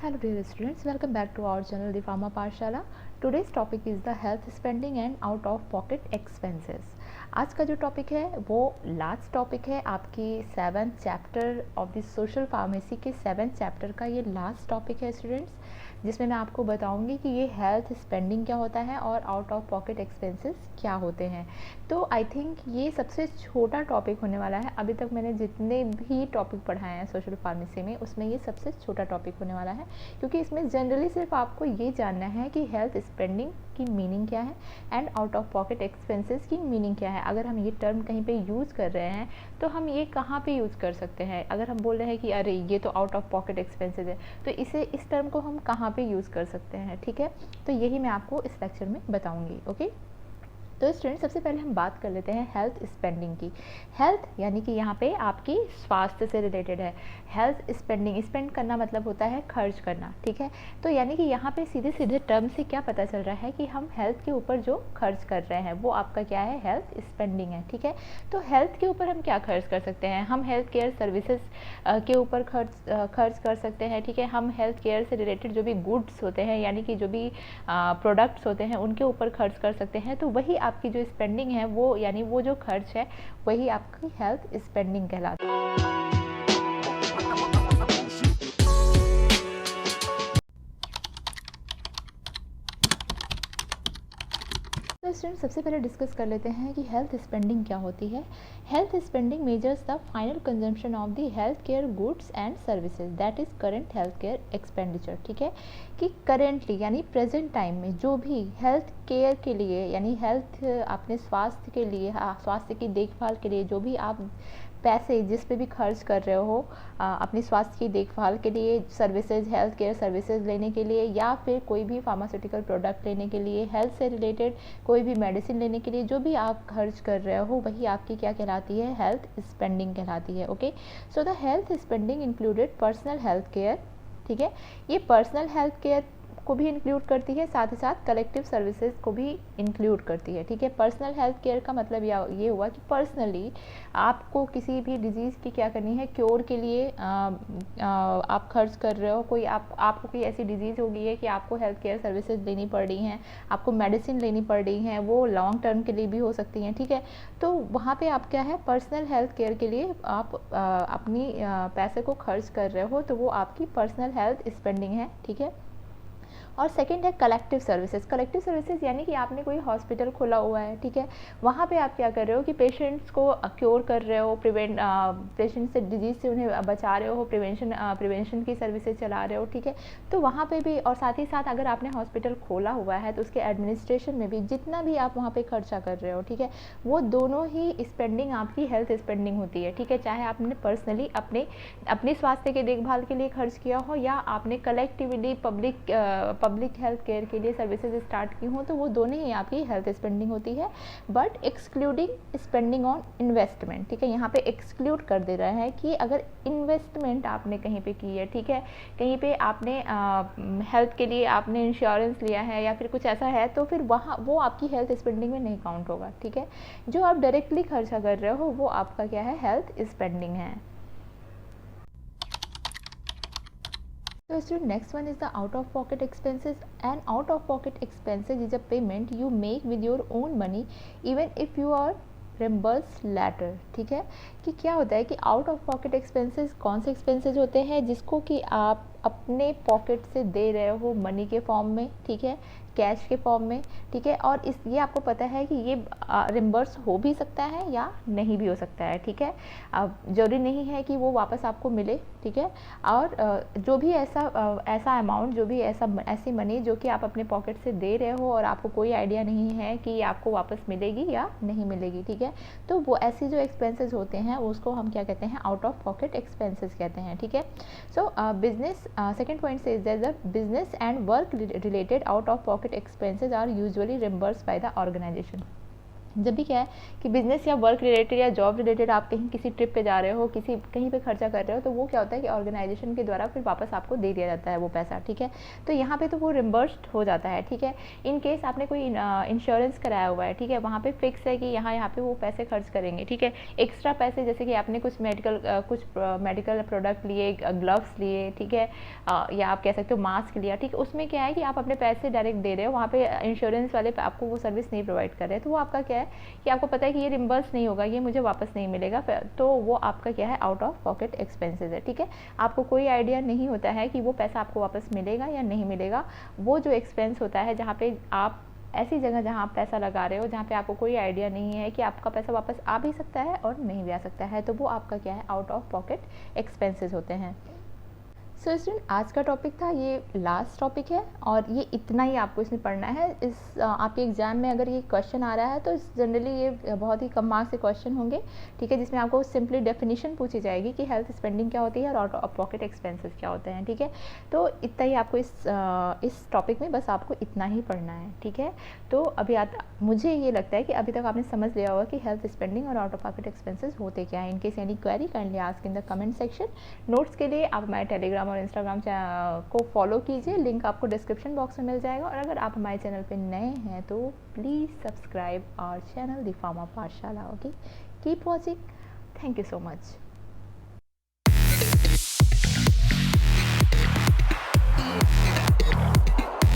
Hello dear students, welcome back to our channel The Pharma Pathshala. Today's topic is the health spending and out of pocket expenses. आज का जो topic है वो last topic है आपकी 7th chapter of the social pharmacy के 7th chapter का ये लास्ट टॉपिक है स्टूडेंट्स, जिसमें मैं आपको बताऊंगी कि ये हेल्थ स्पेंडिंग क्या होता है और आउट ऑफ पॉकेट एक्सपेंसेस क्या होते हैं। तो आई थिंक ये सबसे छोटा टॉपिक होने वाला है। अभी तक मैंने जितने भी टॉपिक पढ़ाए हैं सोशल फार्मेसी में, उसमें ये सबसे छोटा टॉपिक होने वाला है, क्योंकि इसमें जनरली सिर्फ आपको ये जानना है कि हेल्थ स्पेंडिंग की मीनिंग क्या है and out of pocket expenses की मीनिंग क्या है। अगर हम ये टर्म कहीं पे यूज़ कर रहे हैं तो हम ये कहाँ पे यूज़ कर सकते हैं। अगर हम बोल रहे हैं कि अरे ये तो आउट ऑफ पॉकेट एक्सपेंसेस है, तो इस टर्म को हम कहाँ पे यूज़ कर सकते हैं, ठीक है। तो यही मैं आपको इस लेक्चर में बताऊँगी। ओके, तो स्टूडेंट सबसे पहले हम बात कर लेते हैं हेल्थ स्पेंडिंग की। हेल्थ यानी कि यहाँ पे आपकी स्वास्थ्य से रिलेटेड है। हेल्थ स्पेंडिंग, स्पेंड करना मतलब होता है खर्च करना, ठीक है। तो यानी कि यहाँ पे सीधे सीधे टर्म से क्या पता चल रहा है कि हम हेल्थ के ऊपर जो खर्च कर रहे हैं वो आपका क्या है, हेल्थ स्पेंडिंग है, ठीक है। तो हेल्थ के ऊपर हम क्या खर्च कर सकते हैं, हम हेल्थ केयर सर्विसेज के ऊपर खर्च कर सकते हैं, ठीक है। हम हेल्थ केयर से रिलेटेड जो भी गुड्स होते हैं यानी कि जो भी प्रोडक्ट्स होते हैं उनके ऊपर खर्च कर सकते हैं। तो वही आपकी जो स्पेंडिंग है वो यानी वो जो खर्च है वही आपकी हेल्थ स्पेंडिंग कहलाती है। तो स्टूडेंट सबसे पहले डिस्कस कर लेते हैं कि हेल्थ स्पेंडिंग क्या होती है। Health spending measures the final consumption of the health care goods and services, that is current health care expenditure, ठीक है। कि करेंटली यानी प्रेजेंट टाइम में जो भी हेल्थ केयर के लिए यानी हेल्थ अपने स्वास्थ्य के लिए, स्वास्थ्य की देखभाल के लिए जो भी आप पैसे जिस पे भी खर्च कर रहे हो अपनी स्वास्थ्य की देखभाल के लिए, सर्विसेज, हेल्थ केयर सर्विसेज लेने के लिए, या फिर कोई भी फार्मास्यूटिकल प्रोडक्ट लेने के लिए, हेल्थ से रिलेटेड कोई भी मेडिसिन लेने के लिए जो भी आप खर्च कर रहे हो वही आपकी क्या कहलाती है, हेल्थ स्पेंडिंग कहलाती है। Okay, so the health spending included personal health care, ठीक है। ये पर्सनल हेल्थ केयर को भी इंक्लूड करती है, साथ ही साथ कलेक्टिव सर्विसेज को भी इंक्लूड करती है, ठीक है। पर्सनल हेल्थ केयर का मतलब ये हुआ कि पर्सनली आपको किसी भी डिजीज़ की क्या करनी है, क्योर के लिए आप खर्च कर रहे हो। कोई आपको कोई ऐसी डिजीज़ हो गई है कि आपको हेल्थ केयर सर्विसेज लेनी पड़ रही हैं, आपको मेडिसिन लेनी पड़ रही हैं, वो लॉन्ग टर्म के लिए भी हो सकती हैं, ठीक है। तो वहाँ पे आप क्या है, पर्सनल हेल्थ केयर के लिए आप अपनी पैसे को खर्च कर रहे हो, तो वो आपकी पर्सनल हेल्थ स्पेंडिंग है, ठीक है। और सेकंड है कलेक्टिव सर्विसेज। कलेक्टिव सर्विसेज यानी कि आपने कोई हॉस्पिटल खोला हुआ है, ठीक है। वहाँ पे आप क्या कर रहे हो कि पेशेंट्स को क्योर कर रहे हो, पेशेंट से डिजीज़ से उन्हें बचा रहे हो, प्रिवेंशन की सर्विसेज चला रहे हो, ठीक है। तो वहाँ पे भी, और साथ ही साथ अगर आपने हॉस्पिटल खोला हुआ है तो उसके एडमिनिस्ट्रेशन में भी जितना भी आप वहाँ पर खर्चा कर रहे हो, ठीक है, वो दोनों ही स्पेंडिंग आपकी हेल्थ स्पेंडिंग होती है, ठीक है। चाहे आपने पर्सनली अपने स्वास्थ्य की देखभाल के लिए खर्च किया हो या आपने कलेक्टिवली पब्लिक हेल्थ केयर के लिए सर्विसेज स्टार्ट की हो, तो वो दोनों ही आपकी हेल्थ स्पेंडिंग होती है, but excluding spending on investment, ठीक है। यहाँ पे एक्सक्लूड कर दे रहा है कि अगर इन्वेस्टमेंट आपने कहीं पे की है, ठीक है, कहीं पे आपने हेल्थ के लिए आपने इंश्योरेंस लिया है या फिर कुछ ऐसा है, तो फिर वहाँ वो आपकी हेल्थ स्पेंडिंग में नहीं काउंट होगा, ठीक है। जो आप डायरेक्टली खर्चा कर रहे हो वो आपका क्या है, हेल्थ स्पेंडिंग है। So student, next one is the out of pocket expenses. And out of pocket expenses is a payment you make with your own money even if you are reimbursed later, ठीक है। कि क्या होता है कि out of pocket expenses कौन से expenses होते हैं जिसको कि आप अपने पॉकेट से दे रहे हो मनी के फॉर्म में, ठीक है, कैश के फॉर्म में, ठीक है। और ये आपको पता है कि ये रिम्बर्स हो भी सकता है या नहीं भी हो सकता है, ठीक है। अब ज़रूरी नहीं है कि वो वापस आपको मिले, ठीक है। और जो भी ऐसा अमाउंट, जो भी ऐसी मनी जो कि आप अपने पॉकेट से दे रहे हो और आपको कोई आइडिया नहीं है कि आपको वापस मिलेगी या नहीं मिलेगी, ठीक है, तो वो ऐसी जो एक्सपेंसेस होते हैं उसको हम क्या कहते हैं, आउट ऑफ पॉकेट एक्सपेंसेस कहते हैं, ठीक है। सो बिजनेस, सेकेंड पॉइंट से the business and work related out of pocket expenses are usually reimbursed by the organization, जब भी क्या है कि बिज़नेस या वर्क रिलेटेड या जॉब रिलेटेड आप कहीं किसी ट्रिप पे जा रहे हो, किसी कहीं पे खर्चा कर रहे हो, तो वो क्या होता है कि ऑर्गेनाइजेशन के द्वारा फिर वापस आपको दे दिया जाता है वो पैसा, ठीक है। तो यहाँ पे तो वो रिम्बर्स्ड हो जाता है, ठीक है। इन केस आपने कोई इंश्योरेंस कराया हुआ है, ठीक है, वहाँ पे फिक्स है कि यहाँ पे वो पैसे खर्च करेंगे, ठीक है। एक्स्ट्रा पैसे जैसे कि आपने कुछ मेडिकल प्रोडक्ट लिए, ग्लव्स लिए, ठीक है, या आप कह सकते हो मास्क लिया, ठीक है, उसमें क्या है कि आप अपने पैसे डायरेक्ट दे रहे हो, वहाँ पे इंश्योरेंस वाले आपको वो सर्विस नहीं प्रोवाइड कर रहे हैं, तो वो आपका क्या है कि आपको पता है कि ये रिम्बर्स नहीं होगा, ये मुझे वापस नहीं मिलेगा, तो वो आपका क्या है आउट ऑफ पॉकेट एक्सपेंसेस है, ठीक है। आपको कोई आइडिया नहीं होता है कि वो पैसा आपको वापस मिलेगा या नहीं मिलेगा। वो जो एक्सपेंस होता है जहाँ पे आप ऐसी जगह जहाँ आप पैसा लगा रहे हो, जहाँ पे आपको कोई आइडिया नहीं है कि आपका पैसा वापस आ भी सकता है और नहीं भी आ सकता है, तो वो आपका क्या है आउट ऑफ पॉकेट एक्सपेंसेस होते हैं। सो स्टूडेंट, आज का टॉपिक था, ये लास्ट टॉपिक है और ये इतना ही आपको इसमें पढ़ना है। इस आपके एग्जाम में अगर ये क्वेश्चन आ रहा है तो जनरली ये बहुत ही कम मार्क्स के क्वेश्चन होंगे, ठीक है, जिसमें आपको सिंपली डेफिनेशन पूछी जाएगी कि हेल्थ स्पेंडिंग क्या होती है और आउट ऑफ पॉकेट एक्सपेंसेस क्या होते हैं, ठीक है। तो इतना ही आपको इस टॉपिक में बस आपको इतना ही पढ़ना है, ठीक है। तो अभी मुझे ये लगता है कि अभी तक आपने समझ लिया होगा कि हेल्थ स्पेंडिंग और आउट ऑफ पॉकेट एक्सपेंसेस होते क्या है। In case any query kindly ask in the comment section. Notes के लिए आप हमारे टेलीग्राम और इंस्टाग्राम को फॉलो कीजिए, लिंक आपको डिस्क्रिप्शन बॉक्स में मिल जाएगा। और अगर आप हमारे चैनल पे नए हैं तो please subscribe our channel the pharma Pathshala. Okay, keep watching, thank you so much.